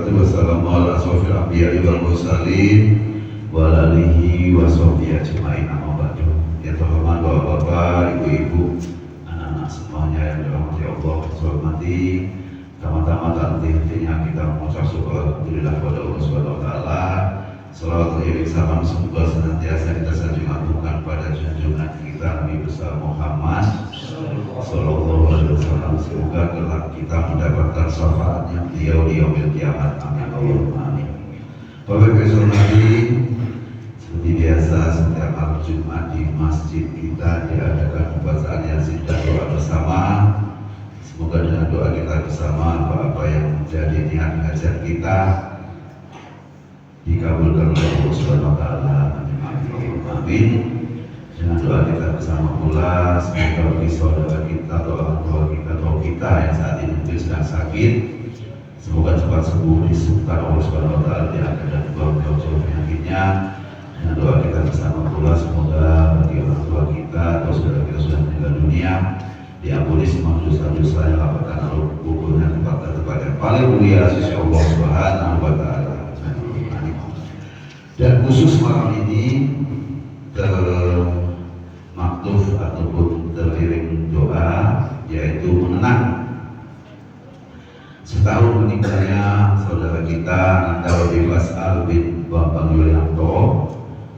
wassalatu wassalamu ala asrofil anbiya'i wal mursalin wa alihi wa sahbihi ajma'in, amma ba'du. Yang terhormat bapak-bapak, ibu-ibu, anak-anak semuanya yang dirahmati Allah, hormati. Pertama-tama henti-hentinya kita mengucap syukur alhamdulillah kepada Allah Subhanahu wa taala. Salawat dan salam semoga senantiasa kita sanjungkan pada junjungan kita Nabi besar Muhammad sallallahu alaihi wasallam. Semoga kelak kita mendapatkan syafaatnya beliau di yaumil kiamat. Amin Allahumma amin. Bapak Ibu hormati, seperti biasa setiap malam Jumat di masjid kita diadakan pembacaan Yasin dan doa bersama. Semoga dengan doa kita bersama apa yang menjadi niat hajat kita dikabulkan oleh Allah Subhanahu wa taala. Amin. Dengan doa kita bersama pula, semoga bagi saudara kita atau orang tua kita atau kita yang saat ini mungkin sedang sakit, semoga cepat sembuh disembuhkan Allah Subhanahu wa taala, diangkat dan jauh penyakitnya. Dengan doa kita bersama pula, semoga bagi orang tua kita atau saudara kita sudah meninggal dunia, diampuni semua dosa-dosa yang lapatkan Allah kuburnya tempat yang paling mulia sisi Allah Subhanahu wa taala. Dan khusus malam ini termaktuf ataupun teriring doa, yaitu mengenang setahun meninggalnya saudara kita Natal Fasal bin Bambang Yulianto,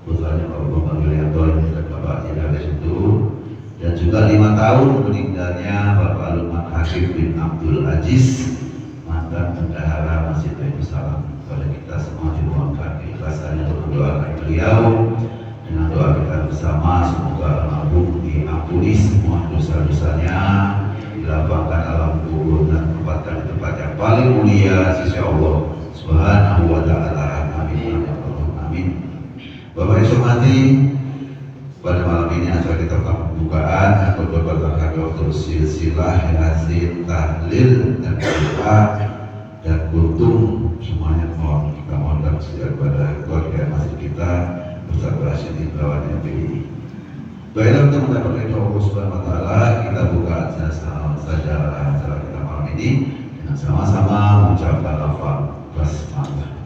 putranya Bapak Bambang Yulianto yang sudah bapaknya dari situ, dan juga 5 tahun meninggalnya Bapak Lukman Hakim bin Abdul Aziz, mantan bendahara Masjid Baitul Salam. Kepada kita semua dimohonkan keikhlasannya untuk mendoakan beliau. Dengan doa kita bersama, semoga almarhum diampuni semua dosa-dosanya, dilapangkan alam kubur dan tempatkan di tempat yang paling mulia sisi Allah Subhanahu wa taala. Amin. Amin. Bapak Ibu hormati, pada malam ini acara kita pembukaan atau beberapa kali waktu silsilah Yasin, tahlil dan doa dan kuntum, semuanya kita mohonkan sejak pada keluarga masjid kita bersama Rasyid Ibrawan yang pilih. Baiklah, untuk mendapatkan ridho Allah Subhanahu wa taala, kita buka saja acara kita malam ini dengan sama-sama mengucapkan lafaz basmalah.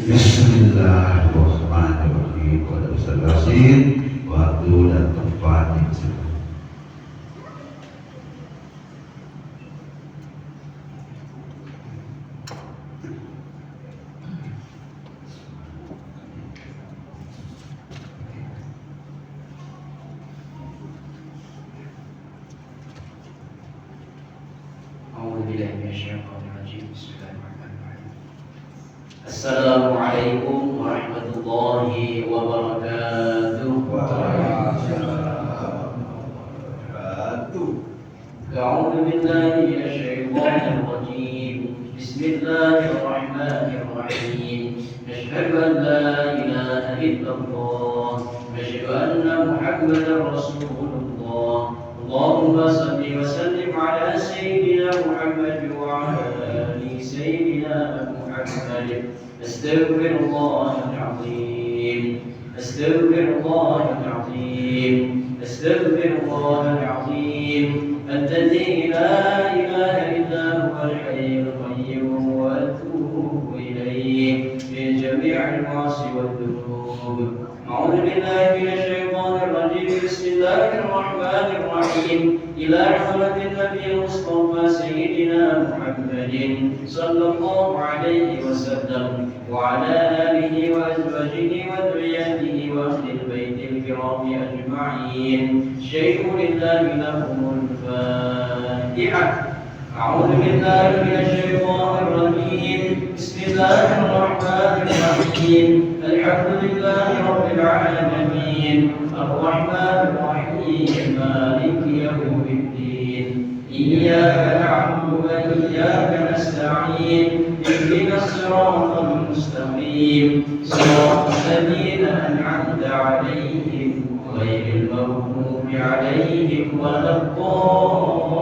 Bismillahirrahmanirrahim. Pada Ustaz Rasyid, waktu dan tempat yang sesuai. Assalamualaikum warahmatullahi wabarakatuh. A'udzu billahi minasyaitonir rajim. Bismillahirrahmanirrahim. Asyhadu an la ilaha illallah wa asyhadu anna Muhammadar Rasulullah. Allahumma shalli wa sallim ala sayyidina Muhammad wa ala ali sayyidina Muhammad. Astaghfirullahal azim. Astaghfirullahal azim. Astaghfirullahal azim. Alladzi la ilaha illa huwal hayyul qayyum wa atubu ilayhi min jami'il ma'asi wad dhunub. A'udzu billahi minasy syaithanir rajim. Bismillahirrahmanirrahim. Ila rahmatin nabiyil mustafa sayyidina Muhammadin sallallahu alaihi wasallam wa ala alihi wa azwajihi wa dhurriyyatihi wa ahli baitil kiram ajma'in. Syai'un lillahi lahumul Fatihah. أعوذ بالله من الشيطان الرجيم. بسم الله الرحمن الرحيم. الحمد لله رب العالمين الرحمن الرحيم مالك يوم الدين. إياك نعبد وإياك نستعين. اهدنا الصراط المستقيم صراط الذين أنعمت عليهم غير المغضوب عليهم ولا الضالين.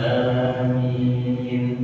آمين.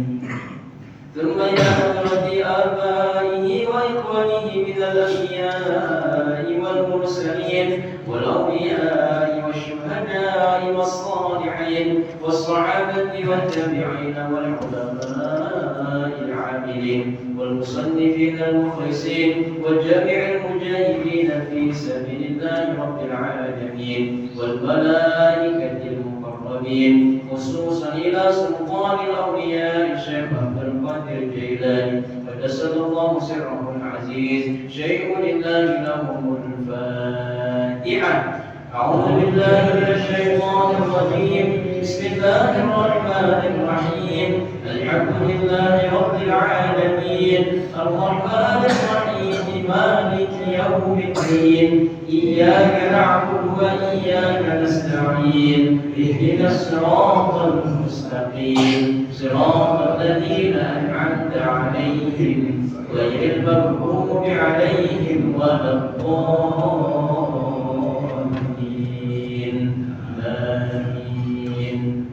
ثم إلى حضرة آبائه وإخوانه من الأنبياء والمرسلين والأولياء والشهداء والصالحين والصحابة والتابعين والعلماء العاملين والمصنفين المخلصين وجميع المجاهدين في سبيل الله رب العالمين والملائكة المقربين خصوصا إلى سلطان الأولياء الشيخ عبد القادر الجيلاني قدس الله سره العزيز شيء لله لهم الفاتحة. أعوذ بالله من الشيطان الرجيم بسم الله الرحمن الرحيم الحمد لله رب العالمين الرحمن الرحيم مالك يوم الدين إياك نعبد وإياك نستعين اهدنا الصراط المستقيم صراط الذين أنعمت عليهم غير المغضوب عليهم ولا الضالين آمين.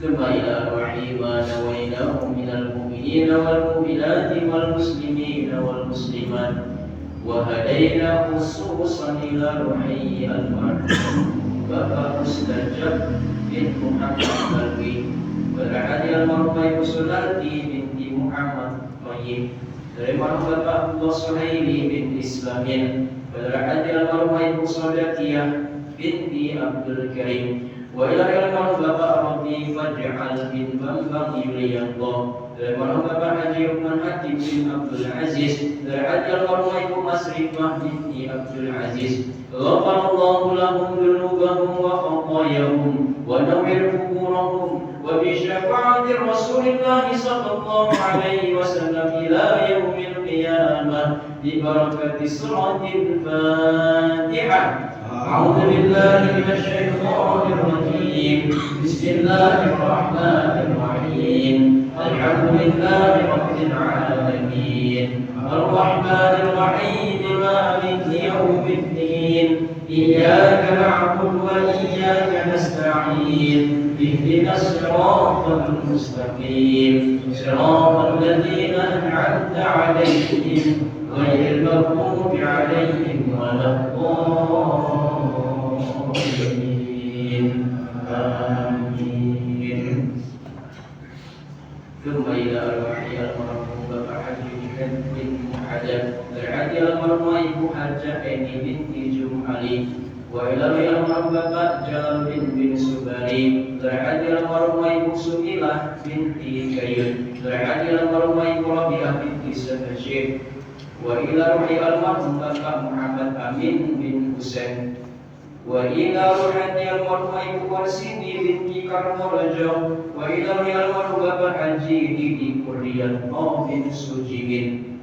ثم إلى روحي ما نويناه من المؤمنين والمؤمنات والمسلمين والمسلمات وهدينا خصوصا إلى روحي المرحوم Bapak Mustajab bin Muhammad Balwi berhadi almarhumah Ibu Sularti binti Muhammad Tayyib dari marhum Bapak Abdullah Suhaili bin Islamin berhadi almarhumah Ibu Saudatiyah binti Abdul Karim wa ilahi almarhum Bapak Rabbi Faj'al bin Bambang Yuliyallah dari marhum Bapak Haji Uthman Hatim bin Abdul Aziz berhadi almarhumah Ibu Masrifah binti Abdul Aziz غفر الله لهم ذنوبهم وخطاياهم ونور قبورهم وبشفاعة رسول الله صلى الله عليه وسلم إلى يوم القيامة ببركة سورة الفاتحة. أعوذ بالله من الشيطان الرجيم بسم الله الرحمن الرحيم الحمد لله رب العالمين الرحمن الرحيم مالك يوم الدين إياك نعبد وإياك نستعين اهدنا الصراط المستقيم صراط الذين أنعمت عليهم غير المغضوب عليهم ولا الضالين آمين. ثم إلى روحي المرحوم Bapak Haji bin Muhammad berhadi almarhumah Ibu Hajah Eni binti Jum'ali wa ilahi almarhum Bapak Jalal bin Subari berhadi almarhumah Ibu Sumilah binti Kayun berhadi almarhumah Ibu Rabi'ah binti Sabashir wa ilahi almarhum Bapak Muhammad Amin bin Husain wa ila ruhani almarhumah Ibu Warsini binti Karmaraja wa ilahi almarhum Bapak Haji Didi Kurrian bin Sujibin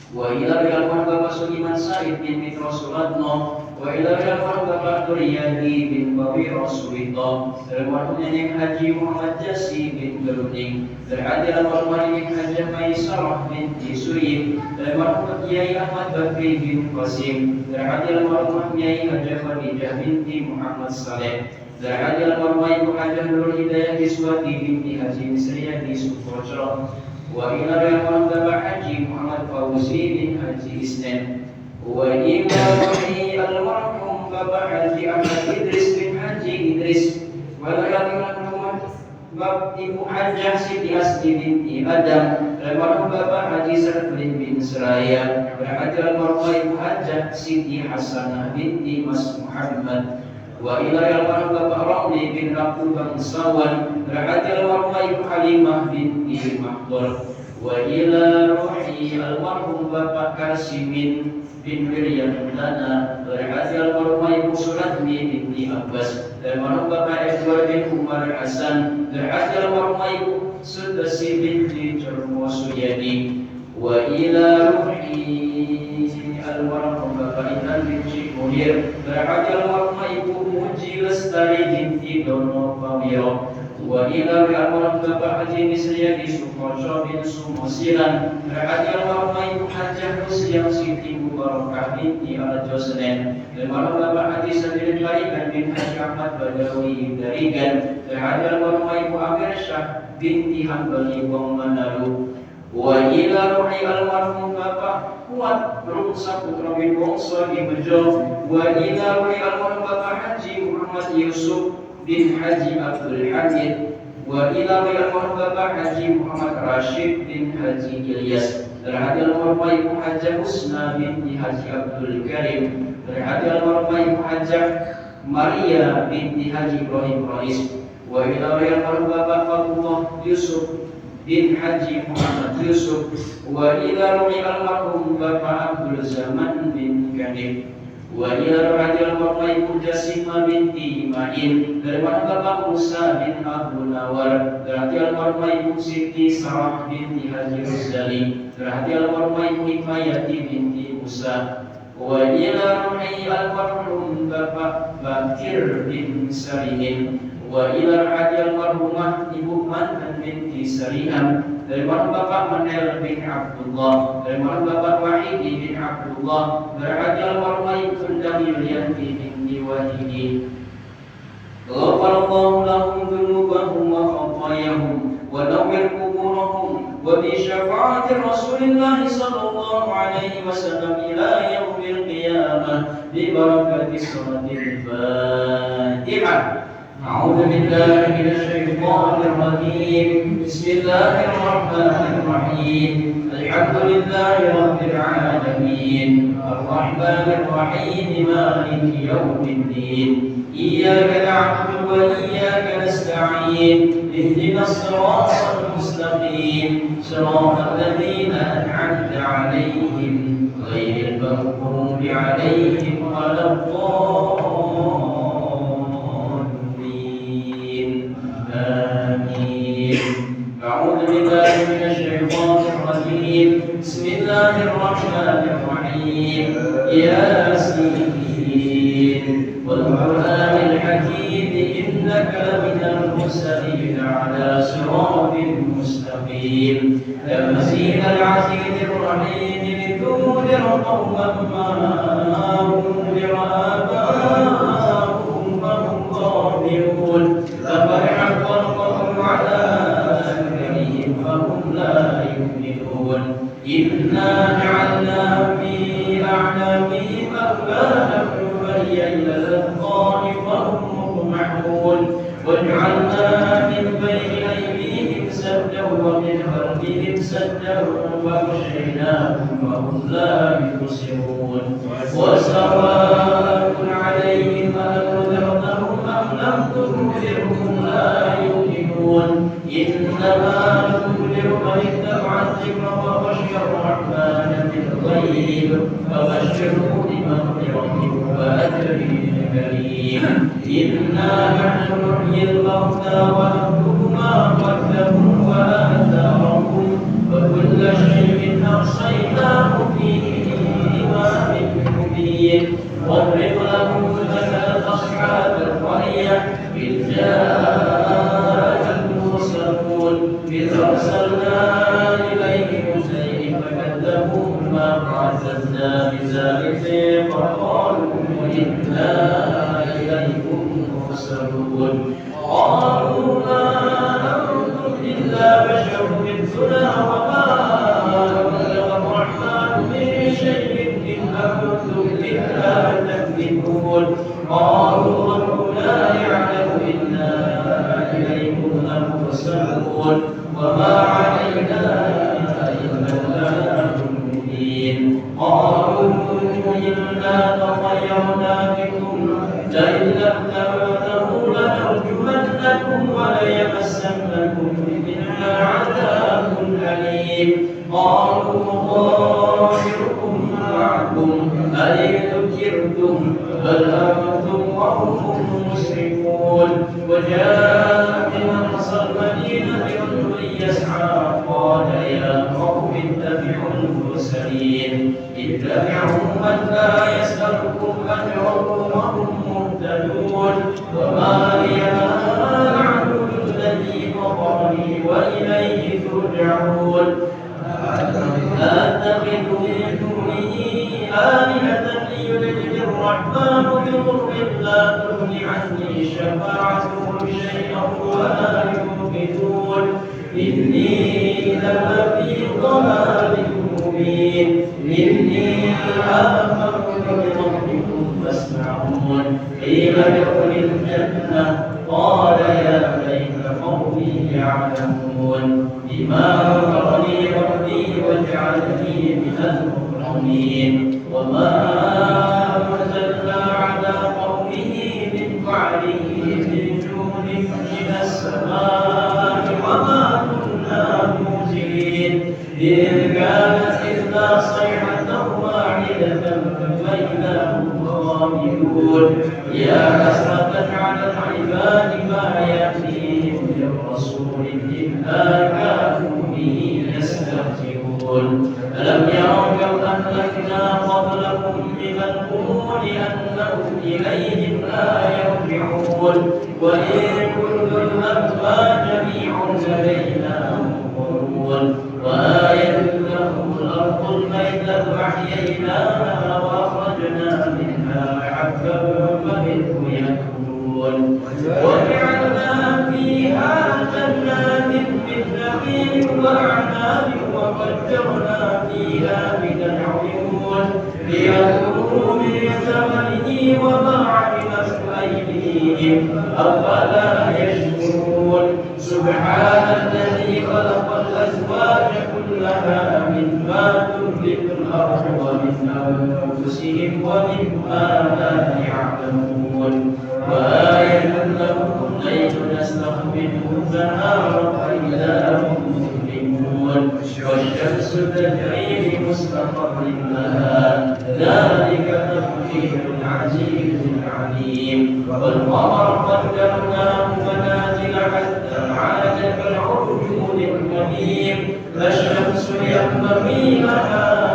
wa ilahi almarhum Bapak Suliman Said bin Mitra Suratno wa ilahi almarhum Bapak Duryadi bin Bawi Rasulita almarhum Nenek Haji Muhammad Jasi bin Geruning berhadi almarhum Nenek Haji Maisarah binti Suyib almarhum Kiai Ahmad Bakri bin Qasim berhadi almarhum Kiai Haji Khadijah binti Muhammad Saleh berhadi almarhum Ibu Hajah Nurul Hidayah Biswati binti Haji Misriyah di Sukoco wa ilahi almarhum Bapak Haji Muhammad Fauzi bin Haji Isnen wa ilahi almarhum Bapak Haji Ahmad Idris bin Haji Idris wa ilahi almarhum Bapak Ibu Hajah Siti Asli binti Adam almarhum Bapak Haji Sarflin bin Seraya berhadi almarhum Ibu Hajah Siti Hasanah binti Mas Muhammad wa ilahi almarhum Bapak Ramli bin Rabu Bangsawan berhadi almarhum Ibu Halimah binti Mahdur wa ila ruhi almarhum Bapak Kasimin bin Wiryan Lana berhadi almarhum Ibu Suratmi binti Abbas almarhum Bapak Edward bin Umar Hasan berhadi almarhum Ibu Sudasi binti Jarmo Suyadi wa ila ruhi almarhum Bapak Inan bin Munir berhadi almarhum Ibu Muji Lestari binti Dono Pawiro wa ila almarhum Bapak Haji Misriyah di Sukoco bin Sumosiran berhadi almarhum Ibu Hajah Rusyam Siti Mubarakah binti Arjo Senen almarhum Bapak Haji Sabirin Barikan bin Haji Ahmad Badawi Darigan berhadi almarhum Ibu Amir Syah binti Hanbali Wong Mandaru wa ila ruhi almarhum Bapak Kuat Rumsa Putra bin Wongso di Bejo wa ila ruhi almarhum Bapak Haji Muhammad Yusuf bin Haji Abdul Hamid Wa ila almarhum Bapak Haji Muhammad Rashid bin Haji Ilyas. Terhati almarhumah Ibu Hajah Husna binti Haji Abdul Karim. Terhati almarhumah Ibu Hajah Maria binti Haji Ibrahim Rais. Wa ila almarhum Bapak Fatullah Yusuf bin Haji Muhammad Yusuf. Wa ila almarhum Bapak Abdul Zaman bin Kanif. Wa ila almarhumah Ibu Jasimah binti Ma'in. Dari Bapak Musa bin Abdul Nawar. Terhati almarhumah Ibu Siti Sarah binti Haji Ruzali. Terhati almarhumah Ibu Hikmayati binti Musa. Wa ila almarhum Bapak Bakir bin Sarihin. Wa ila almarhumah Ibu Manhan binti Sarihan. Dari Bapak Manel bin Abdullah. Dari Bapak Wahidi bin Abdullah. Terhati almarhumah Ibu Fundang Yulianti binti Wahidi. Ghafarallahu lahum dzunubahum wa khatayahum wa nawwir quburahum wa bi syafa'ati Rasulillah sallallahu alaihi wasallam ila yaumil qiyamah bi barakati salatil Fatihah. A'udzu billahi minasy syaithanir rajim. Bismillahir rahmanir rahim. Alhamdulillahi rabbil alamin. Arrahmanir rahim. Maliki yaumiddin. إياك نعبد وإياك نستعين اهدنا الصراط المستقيم صراط الذين أنعمت عليهم غير المغضوب عليهم ولا الضالين آمين. أعوذ بالله من الشيطان الرجيم. بسم الله الرحمن الرحيم. ياسين والقرآن الحكيم إنك لمن المرسلين على صراط مستقيم تنزيل العزيز الرحيم لتنذر قوما ما أنذر آباؤهم فهم غافلون لقد حق القول على أكثرهم فهم لا يؤمنون إنا جعلنا في أعناقهم أغلالا فهي إلى الأذقان فهم مقمحون وجعلنا من بين أيديهم سدا ومن خلفهم سدا فأغشيناهم فهم لا يبصرون وسواء عليهم أنذرتهم أم لم تنذرهم لا يؤمنون إنما تنذر من اتبع الذكر وخشي الرحمن بالغيب فبشره بمغفرة وأجر كريم. إنا نحن نحيي الموتى ونكتب ما قدموا وآثارهم وكل شيء أحصيناه في إمام مبين. واضرب لهم مثل أصحاب القرية إذ جاء المرسلون إذ أرسلنا إليهم اثنين فكذبوهما فعززنا بثالث فقالوا إنا إليكم مرسلون. قالوا ما أنتم إلا بشر مثلنا وما أنزل الرحمن من شيء إن أنتم إلا تكذبون. قالوا ربنا يعلم إنا إليكم لمرسلون وما علينا إلا البلاغ المبين. قالوا إنا تطيرنا بكم لئن لم تنتهوا لنرجمنكم وليمسنكم منا عذاب أليم. قالوا طائركم معكم أئن ذكرتم بل أنتم قوم مسرفون. وجاء من أقصى المدينة رجل يسعى قال يا قوم اتبعوا المرسلين اتبعوا من لا يسألكم أجرا وهم مهتدون. وما لي لا أعبد الذي فطرني وإليه ترجعون. أتخذ من دونه آلهة ليدرك الرحمن بضر لا تغن عني شفاعتهم شيئا ولا ينقذون. إني إذا لفي ضلال مبين. إني آمنت بربكم فاسمعون. قيل ادخل الجنة قال يا ليت قومي يعلمون بما غفرني ربي واجعلني من المكرمين وما أنزلنا على قومه من بعده من جود من السماء وما كنا منزلين إذ كانت إلا صيحة واحدة فإذا هم خامدون يا حسرة على العباد ما يأتيهم من رسول إلا كانوا به يستهزئون ألم يروا كم أهلكنا قبلهم من القرون أنهم إليهم لا يرجعون وإن كل الأموات جميع لدينا محضرون وآية لهم الأرض الميتة أحييناها وأخرجنا منها حبا فمنه يأكلون وجعلنا فيها جنات من نخيل وأعناب وفجرنا فيها من العيون ليأكلوا من ثمره وما عملت أيديهم أفلا يشكرون سبحان الذي خلق الأزواج كلها مما تنبت الأرض ومن أنفسهم ومما لا يعلمون وآية لهم الليل نسلخ منه النهار فإذا هم مظلمون والشمس تجري لمستقر لها ذلك تقدير العزيز العليم والقمر قدرناه منازل حتى عاد كالعرجون القديم الشمس ينبغي لها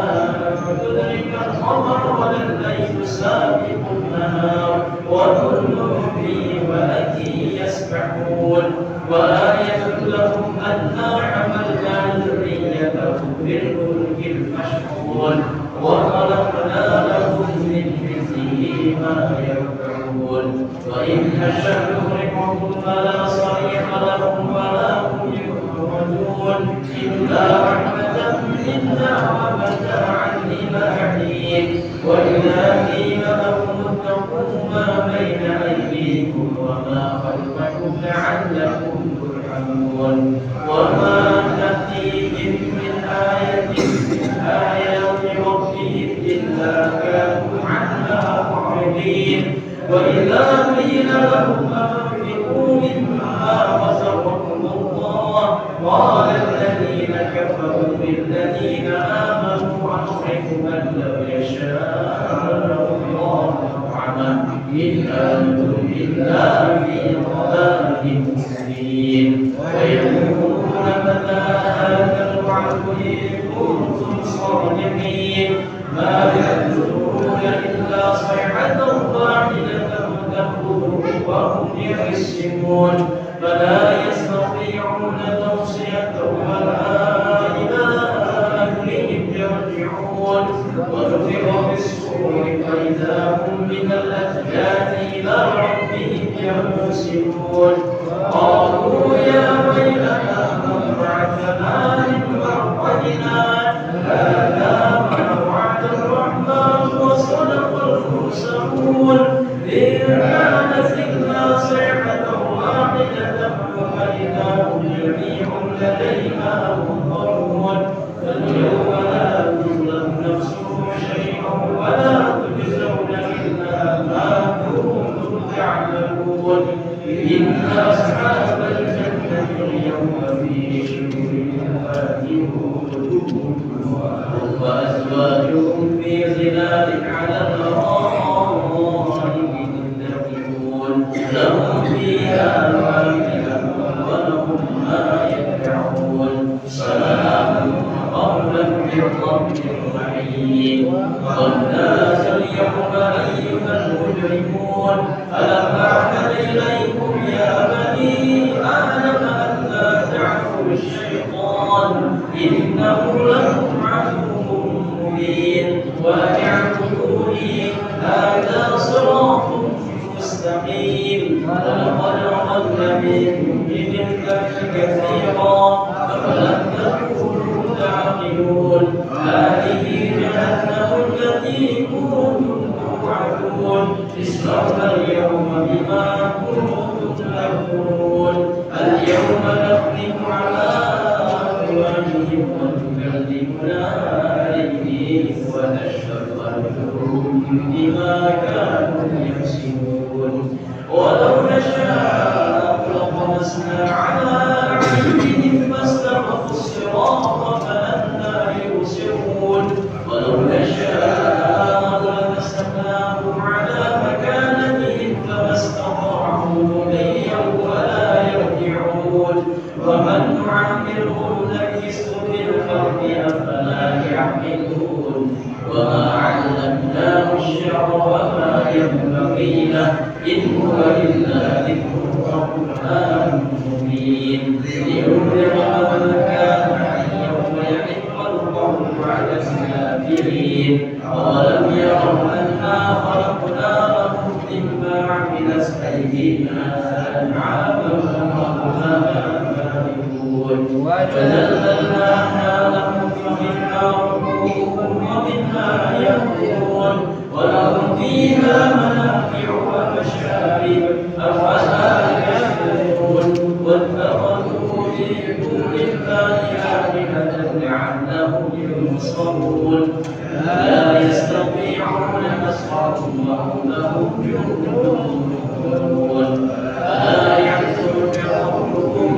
أن تدرك القمر ولا الليل سابق النهار وكل في فلك يسبحون وآية لهم أنا حملنا ذريتهم في الفلك المشحون وخلقنا لهم من مثله ما يركبون وإن نشأ نغرقهم فلا صريخ لهم ولا هم يخرجون إلا رحمة منا ومتاعا إلى حين وإذا قيل لهم اتقوا ما بين أيديكم وما خلفكم لعلكم ترحمون وما تأتيهم من آية من آيات ربهم إلا كانوا عنها معرضين وإذا قيل لهم أنفقوا مما رزقكم الله قال الذين كفروا للذين آمنوا أنفقوا من لو يشاء الله طعمه إن أنتم إلا في ضلال مبين ويقولون متى هذا الوعد إن كنتم صادقين ما يأتون إلا صيحة واحدة تأخذهم وهم يخصمون فلا يستطيعون توصية ولا إلى أهلهم يرجعون ونفخ في الصور فإذا هم من الأجداث إلى ربهم ينسلون قالوا يا ويلنا من بعثنا من مرقدنا هذا ما وعد الرحمن وصدق المرسلون إن كانت إلا صيحة واحدة فإذا هم جميع لدينا منظرون فاليوم لا تظلم نفس شيئا ولا تجزون إلا ما كنتم تعملون إن أصحاب الجنة اليوم في شغل فاكهون وأزواجهم في ظلال على الأرائك متكئون لهم فيها فاكهة ولهم ما يدعون سلام قولا من رب رحيم والناس اليوم أيها المجرمون ألم أعهد إليكم يا بني آدم ألا تعبدوا الشيطان إنه لكم عدو مبين وأن اعبدوني هذا صراط مستقيم ولقد أضل منكم جبلا كثيرا أفلم تكونوا تعقلون هذه جهنم التي كنتم توعدون اصلوها اليوم بما كنتم تتقون اليوم نختم على أفواههم وتكلمنا أيديهم ونشهد أرجلهم بما كانوا يكسبون ولو نشاء لطمسنا على أعينهم فاستبقوا الصراط فأنى يبصرون ولو نشاء لمسخناهم على مكانتهم فما استطاعوا مضيا ولا يرجعون ومن نعمره نكسه في الأرض أفلا يعقلون وما علمناه الشعر وما ينبغي له إن هو إلا ذكر وقرآن مبين لينذر من كان حيا ويحق القول على الكافرين أولم يروا أنا خلقنا لهم مما عملت أيدينا أنعاما فهم مالكون وذللناها لهم فمنها ركوبهم ومنها يأكلون ولهم فيها منافع ومشارب أفلا يشكرون واتخذوا من دون الله آلهة لعلهم ينصرون لا يستطيعون نصرهم وهم لهم جند مهزمون ألا يحزنك قولهم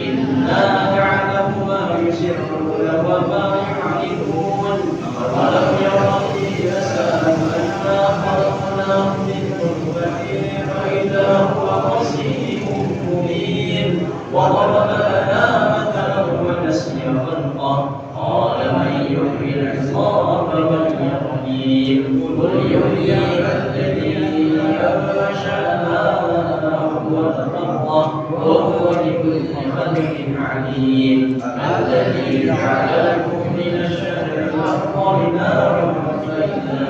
إنا نعلم ما يسرون وما يعلنون ولم يروا الإنسان أنا خلقناه من نطفة فإذا هو خصيم مبين وضرب لنا مثلا ونسي خلقه قال من يحيي العظام وهي رميم قل يحييها الذي أنشأها أول مرة وهو بكل خلق عليم الذي جعل لكم من الشجر الأخضر نارا فإذا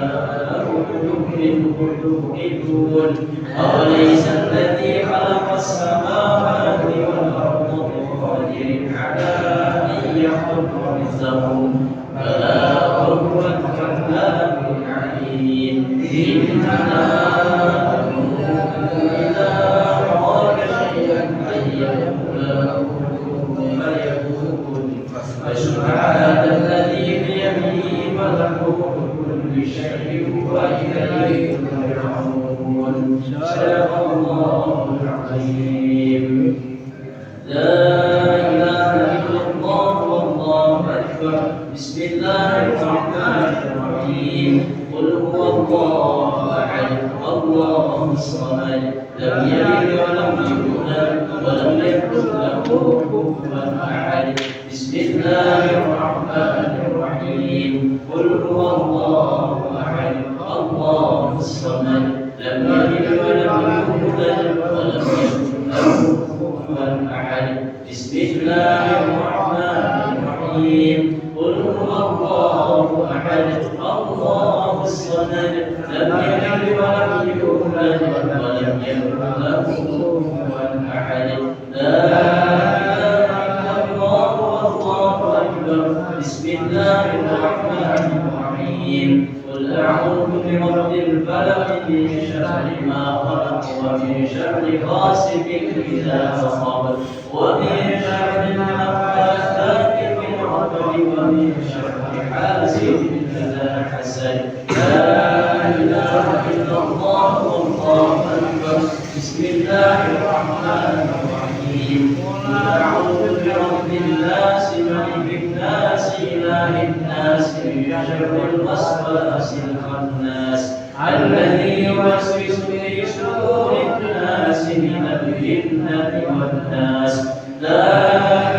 أنتم منه توقدون أوليس الذي خلق السماوات والأرض بقادر على أن يخلق مثلهم بلى وهو الخلاق العليم إنما أمره إذا أراد شيئا أن يقول له كن فيكون فسبحان الذي بيده ملكوت كل شيء وإليه ترجعون صدق الله العظيم لا إله إلا الله والله أكبر بسم الله الرحمن الرحيم قل هو الله أحد الله الصمد لم يلد ولم يولد ولم يكن له كفوا أحد بسم الله الرحمن الرحيم قل هو الله أحد الله الصمد لم يلد ولم يولد ولم يكن له كفوا أحد بسم الله الرحمن الرحيم قل هو الله أحد الله الصمد لم يلد ولم يولد ولم يكن له كفوا أحد لا إله إلا الله والله أكبر بسم الله الرحمن الرحيم قل أعوذ برب الفلق من شر ما خلق ومن شر غاسق إذا وقب ومن شر النفاثات في العقد ومن شر حاسد إذا حسد لا إله إلا الله والله أكبر بسم الله الرحمن الرحيم قل أعوذ برب الناس ملك الناس إله الناس من شر الوسواس الخناس الذي يوسوس في صدور الناس من الجنة والناس لا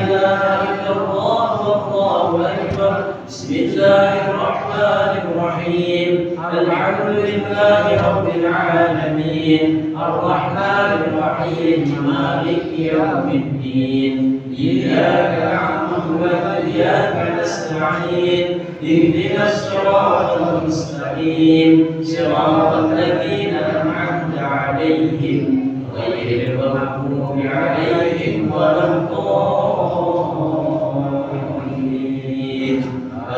إله إلا الله والله أكبر بسم الله الرحمن الرحيم الحمد لله رب العالمين الرحمن الرحيم مالك يوم الدين إياك نعبد وإياك نستعين اهدنا الصراط المستقيم صراط الذين أنعمت عليهم غير المغضوب عليهم ولا الضالين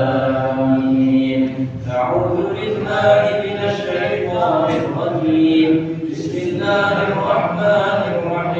آمين أعوذ بالله من الشيطان الرجيم بسم الله الرحمن الرحيم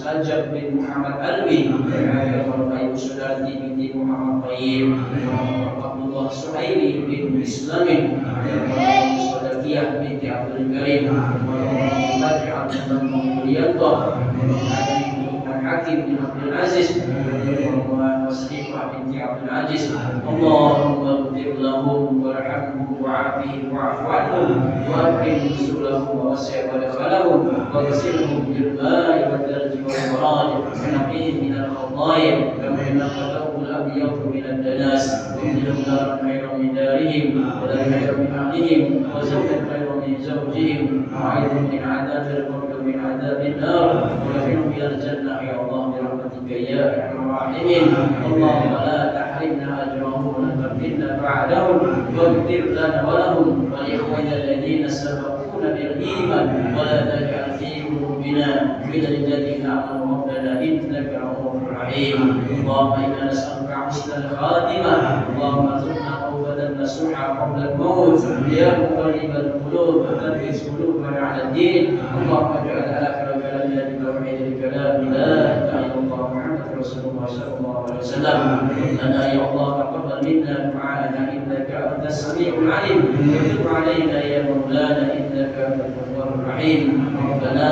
Mustajab bin Muhammad Alwi, ya Allah Ibu Sudati binti Muhammad Tayyib, Abdullah Suhaili bin Islamin, ya Sudakiyah binti Abdul Karim, Haji Abdullah Mulyadlah, Hakim bin Abdul Aziz, Wasrifah binti Abdul Aziz. Allahumma ighfir lahum warhamhum wa'afihim wa'fu anhum wa akrim nusulahum wa wasi' madkhalahum wa ghsilhum bil ma'i wad thalji wal barad wa naqihim min al khataaya kama yanqa thawbul abyad min ad danas wa ij'al daran khayran min darihim wa daran khayran min ahlihim wa zawjan khayran min zawjihim wa 'aidhum min 'adhabil qabr min 'adhabin nar wa yakhilhum ila al jannah ya Allah bi rahmatika ya arhamar rahimin. Allahumma la tahrimna ajrahum wa la taftinna ba'dahum waghfir lana wa lahum wa li ikhwanina alladhina sabaquna bil iman wa la taj'al fi qulubina ghillan lil ladzina amanu rabbana innaka ra'ufur rahim. Allahumma inna nas'aluka husnal khatimah. Allahumma arzuqna tawbatan nasuha qabla al-maut ya muqallibal qulub thabbit qulubana 'ala ad-din. Allahumma ij'al akhir kalamina bi tawhidil kalam la ilaha illallah Muhammadur Rasulullah sallallahu alaihi wasallam. Lana ya Allah taqabbal minna du'ana innaka antas samiul alim wa tub 'alaina ya maulana innaka antal ghafurur rahim. Rabbana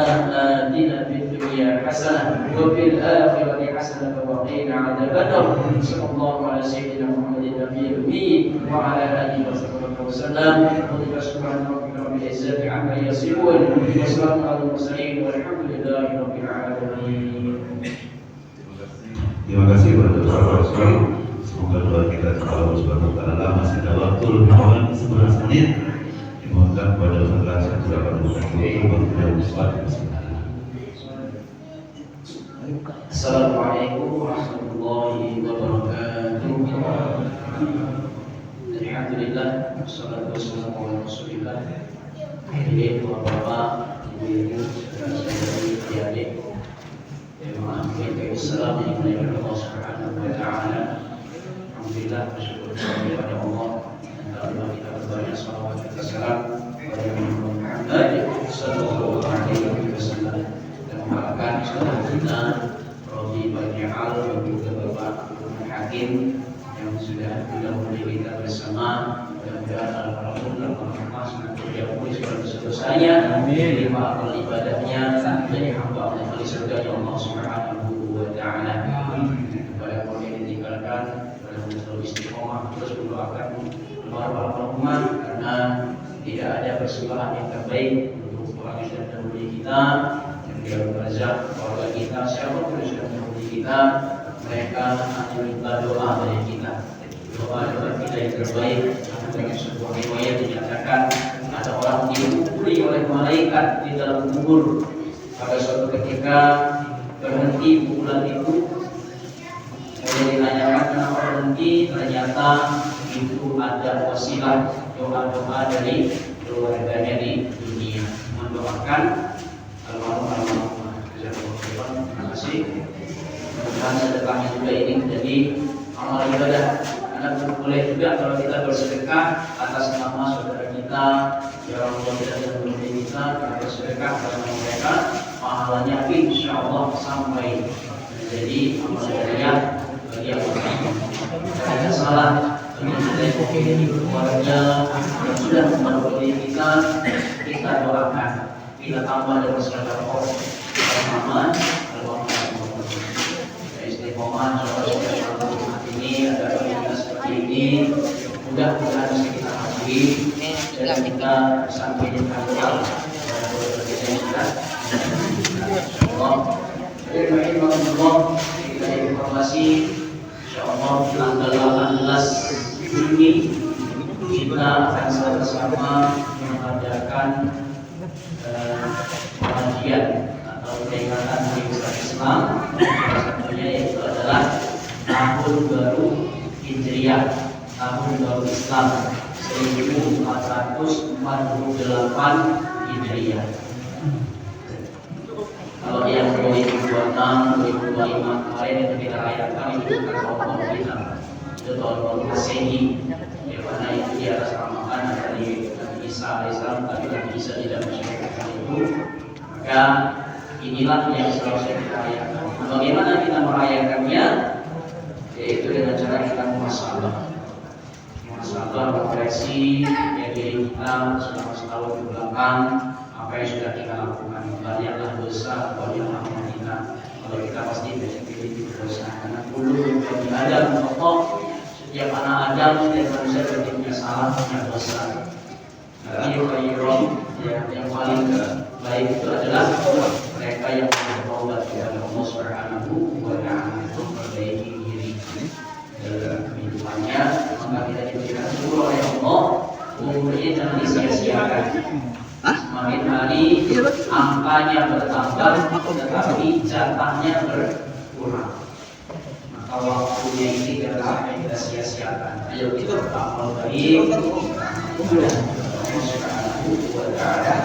atina fid dunya hasanah wa fil akhirati hasanah wa qina 'adzabannar. Sallallahu ala sayyidina Muhammadin nabiyil ummi wa ala alihi wa sahbihi wasallam. Wa subhana rabbika rabbil izzati 'amma yasifun wa salamun 'alal mursalin walhamdulillahi rabbil alamin. Terima kasih kepada Bapak Rasul. Semoga doa kita kepada Allah Subhanahu wa taala masih ada waktu lebih kurang 11 menit. Dimohonkan kepada Ustaz Rasul dapat membantu waktu yang besar. Assalamualaikum warahmatullahi wabarakatuh. Alhamdulillah, wassalatu wassalamu ala Rasulillah. Hadirin bapak, ibu-ibu, saudara-saudari, adik-adik. Assalamualaikum warahmatullahi wabarakatuh. Alhamdulillah, bersyukur kepada Allah. Alhamdulillah kita berbanyak salawat dan salam kepada Nabi Muhammad sallallahu alaihi wasallam dan mengharapkan saudara kita Robi Baja'al dan juga Bapak Hakim yang sudah mendahului kita bersama. Mudah-mudahan almarhum dan almarhumah senantiasa diampuni segala dosa-dosanya, diterima amal ibadahnya, menjadi hamba Allah di surga Allah Subhanahu wa taala. Kepada orang yang ditinggalkan, pada selalu istiqomah terus mendoakan almarhumah karena tidak ada persembahan yang terbaik untuk orang yang sudah mendahului kita, yang dia berazab keluarga kita, siapapun yang sudah mendahului kita, mereka akan minta doa dari kita. Doa-doa kita yang terbaik. Dengan sebuah riwayat dinyatakan ada orang dipukuli oleh malaikat di dalam kubur. Pada suatu ketika berhenti pukulan itu, kemudian ditanyakan kenapa berhenti, ternyata itu ada wasilah doa-doa dari keluarganya di dunia mendoakan almarhum. Terima kasih. Mudah-mudahan sedekahnya juga ini menjadi amal ibadah. Karena boleh juga kalau kita bersedekah atas nama saudara kita, yang Allah tidak menghormati kita, kita bersedekah atas nama mereka, pahalanya insya Allah sampai menjadi amal jariah bagi yang tidak salah. Bagi keluarga yang sudah menghormati kita, kita doakan, kita tambah dengan sedekah atas nama Allah. Istiqomah saudara-saudara ini ada ini mudah-mudahan bisa kita hadiri dan kita sampai di tanggal insyaallah. Kita informasi insyaallah tanggal 18 Juni kita akan sama-sama mengadakan pengajian atau peringatan Hari Besar Islam. Salah satunya yaitu adalah Tahun Baru Hijriah, Tahun Baru Islam 1448 Hijriah. Kalau yang 2026, 2025 kemarin yang kita rayakan itu bukan tahun kita, itu tahun baru Masehi, di mana itu di atas Ramadan dari Isa alaihissalam, tapi Nabi Isa tidak mensyariatkan itu. Maka inilah yang seharusnya kita rayakan. Bagaimana kita merayakannya? Yaitu dengan cara kita muhasabah, refleksi ya diri kita selama setahun ke belakang, apa yang sudah kita lakukan, banyaklah dosa, banyaklah amal kita. Kalau kita pasti pilih dosa, karena dulu bagi Adam pokok setiap anak Adam, setiap manusia berarti punya salah, punya dosa. Yang paling baik itu adalah mereka yang bertobat kepada Allah Subhanahu wa Ta'ala, itu memperbaiki diri dalam kehidupannya. Maka kita diberikan umur oleh Allah, umur ini jangan disia-siakan. Semakin hari angkanya bertambah, tetapi jatahnya berkurang. Maka waktunya ini jangan sampai kita sia-siakan. Ayo kita beramal baik kepada Allah Subhanahu wa Ta'ala.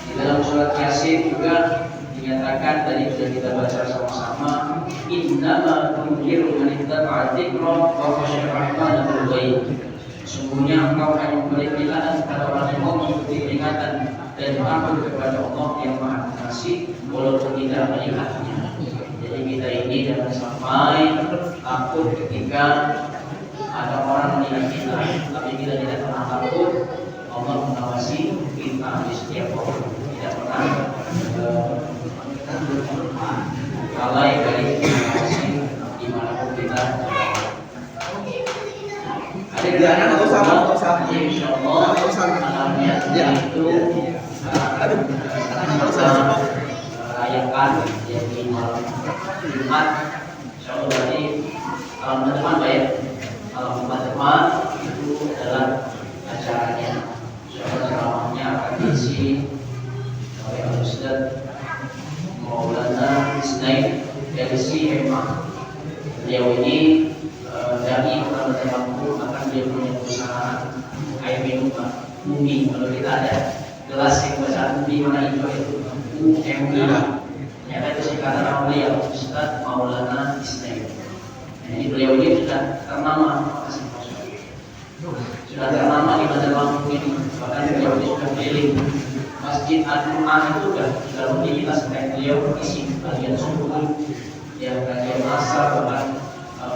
Di dalam surat Yasin juga dinyatakan, tadi sudah kita baca sama-sama, innama tunziru man ittaba'a dzikra wa khashiya ar-rahmana bil ghaib. Sungguhnya engkau hanya memberi peringatan kepada orang yang mau mengikuti peringatan dan takut kepada Allah yang Maha Pengasih walaupun tidak melihatnya. Jadi kita ini jangan sampai takut ketika ada orang menilai kita, tapi kita tidak pernah takut. Allah mengawasi kita di setiap waktu, tidak pernah lalai dari mengawasi dimanapun kita. Ada insya Allah malamnya itu rayakan jadi malam Jumat. Insya Allah berarti malam depan baik. Malam depan itu adalah acaranya. Insya Allah ceramahnya akan diisi oleh Ustaz Maulana Isnaid dari Hemah. Beliau ini dari orang mampu, akan dia punya perusahaan air minum Bumi. Kalau kita ada gelas yang bacaan Bumi mana hijau itu UMI. Ternyata itu singkatan nama beliau Ustaz Maulana Isnaid. Jadi beliau ini sudah ternama, sudah ternama di Bandar Lampung ini. Bahkan beliau ini sudah keliling Masjid Al-Quran itu sudah rutinitas kayak beliau isi bagian subuh, ya kajian asar, bahkan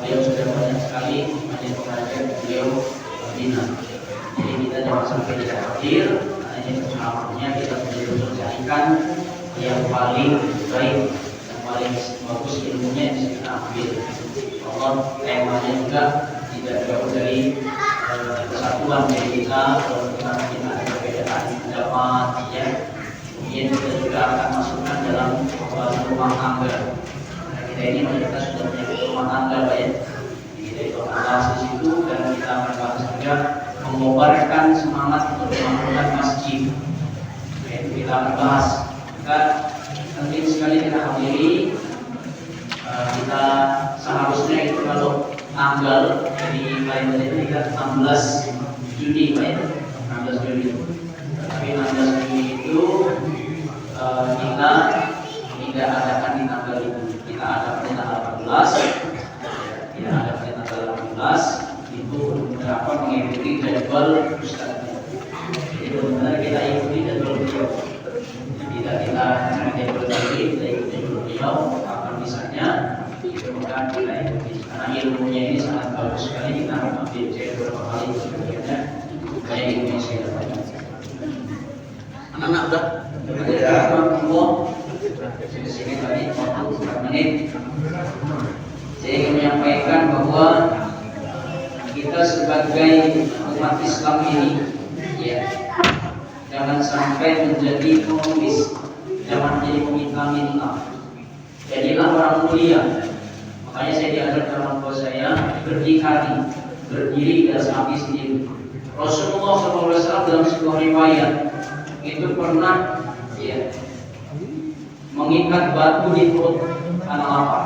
beliau sudah banyak sekali pengajian beliau bina. Jadi kita jangan sampai tidak hadir, hanya ceramahnya kita betul-betul carikan yang paling baik, yang paling bagus ilmunya yang bisa kita ambil. Allah temanya juga tidak jauh dari kesatuan dari kita. Kalau kita ada perbedaan pendapat, ya mungkin kita juga akan masukkan dalam rumah tangga. Kita ini kita sudah punya rumah tangga, Pak ya. Kita itu akan bahas di situ dan kita akan bahas juga mengobarkan semangat untuk membangun masjid. Itu kita akan bahas. Kita penting sekali kita hadiri. Kita seharusnya itu kalau tanggal di lain dari kita 16 Juni, Pak ya. 16 Juni. Tapi 16 Juni itu kita tidak adakan di tanggal itu. Kita adakan di tanggal 18. Kita adakan di tanggal 18 itu beberapa mengikuti jadwal Ustaznya. Jadi benar-benar kita ikuti jadwal beliau. Tidak kita jadwal lagi, kita ikuti jadwal beliau. Kapan misalnya itu maka kita ikuti. Karena ilmunya ini sangat bagus sekali. Kita ambil beberapa kali kemudiannya kayak Indonesia banyak. Anak-anak udah di sini tadi 4 menit. Saya ingin menyampaikan bahwa kita sebagai umat Islam ini, ya, jangan sampai menjadi komunis, jangan menjadi peminta-minta. Jadilah orang mulia. Makanya saya diajarkan orang tua saya berdikari, berdiri di atas kaki sendiri. Rasulullah SAW dalam sebuah riwayat itu pernah, ya, mengikat batu di perut karena lapar.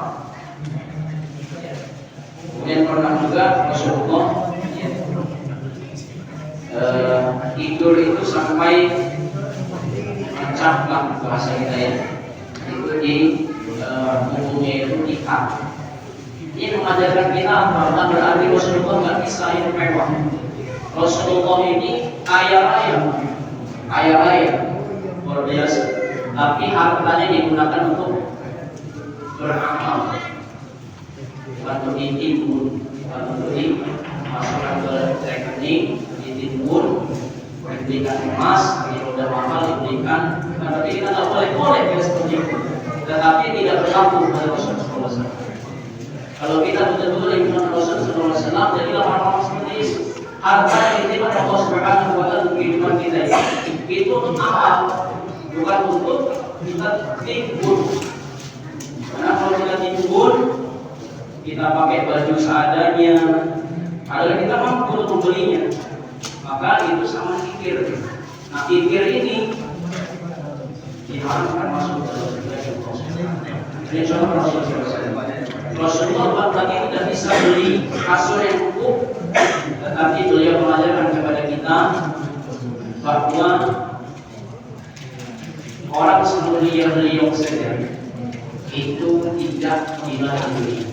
Kemudian pernah juga Rasulullah tidur itu sampai mencaplah bahasa kita ya. Itu di punggungnya itu ikat. Ini mengajarkan kita apa? Berarti Rasulullah nggak bisa hidup mewah. Rasulullah ini kaya raya, luar biasa. tapi hartanya digunakan untuk beramal, bukan untuk ditimbun, bukan untuk dimasukkan ke rekening, ditimbun, diberikan emas, kalau udah mahal diberikan. Nah, tapi kita nggak boleh ya seperti itu. Tetapi tidak berlaku pada Rasulullah SAW. Kalau kita betul-betul ikut Rasulullah SAW, jadilah orang-orang seperti itu. Harta yang diterima Allah Subhanahu wa Ta'ala kehidupan kita itu untuk apa? Bukan untuk kita timbun. Karena kalau kita timbun, kita pakai baju seadanya, padahal kita mampu untuk membelinya, maka itu sama kikir. Nah, kikir ini diharamkan masuk ke dalam ini contoh Rasulullah tadi tidak bisa beli kasur yang utuh, tetapi beliau mengajarkan kepada kita bahwa orang seperti beliau saja itu tidak dilarang beli.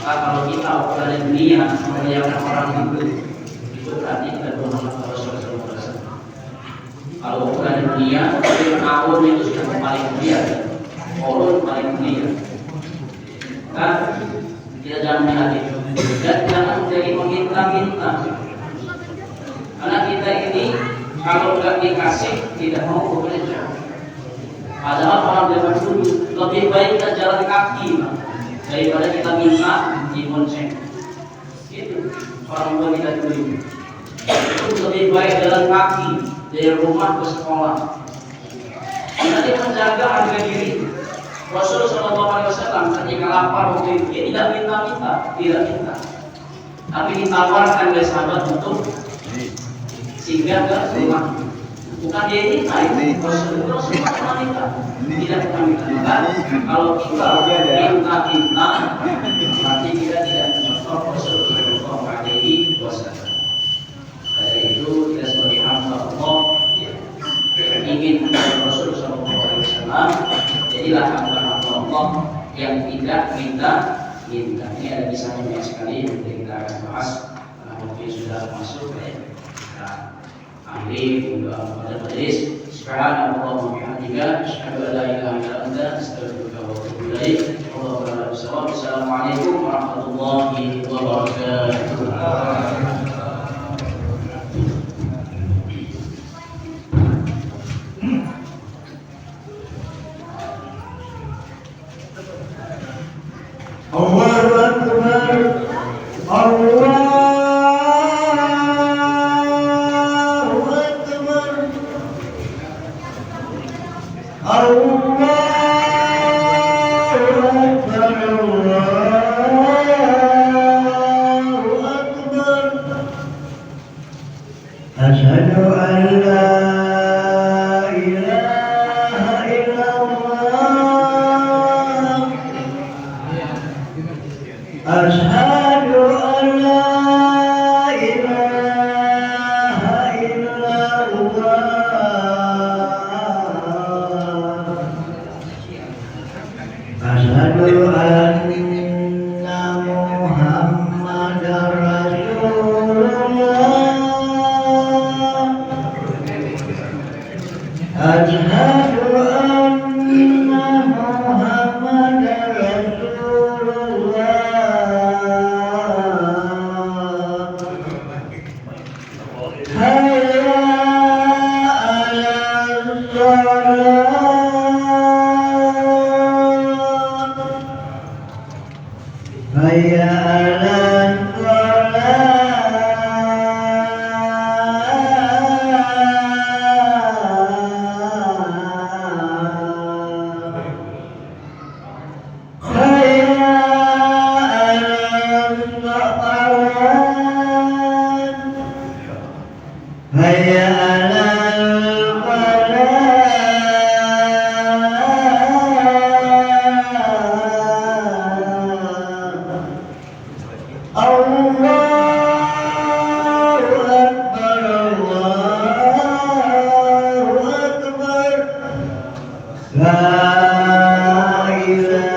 Maka kalau kita ukuran dunia memuliakan orang itu berarti kita berhormat kepada Rasulullah SAW. Kalau ukuran dunia, tahun itu sudah paling mulia, orang paling mulia. Kan kita jangan melihat itu dan jangan menjadi meminta-minta. Karena kita ini kalau nggak dikasih tidak mau bekerja. Padahal orang zaman dulu lebih baik kita jalan kaki daripada kita minta di bonceng. Itu orang tua kita dulu. Itu lebih baik jalan kaki dari rumah ke sekolah. Karena dia menjaga harga diri. Rasulullah SAW ketika lapar waktu itu dia tidak minta, tapi ditawarkan oleh sahabat untuk singgah ke rumah. Bukan dia minta, itu Rasulullah minta, tidak kita minta. Kalau kita minta, nanti kita tidak mencontoh Rasulullah SAW. Karena itu kita sebagai hamba Allah ingin menjadi Rasulullah SAW, jadilah hamba Allah yang tidak minta. Ini ada kisahnya banyak sekali yang kita akan bahas karena waktu sudah masuk ya. Kita akhiri juga pada majelis. Subhanallah wa bihamdika, asyhadu an la ilaha illa anta, astaghfiruka wa atubu ilaik. Wassalamualaikum warahmatullahi wabarakatuh. Allahu Akbar, Allahu Akbar, Allahu Akbar. Asyhadu an la ilaha illallah. Asyhadu an la ilaha illallah. Asyhadu anna Muhammadar Rasulullah. Asyhadu anna Muhammadar Rasulullah. Hayya 'alas shalah, hayya 'alas hayya 'alal falah. Allahu Akbar, Allahu Akbar. La ilaha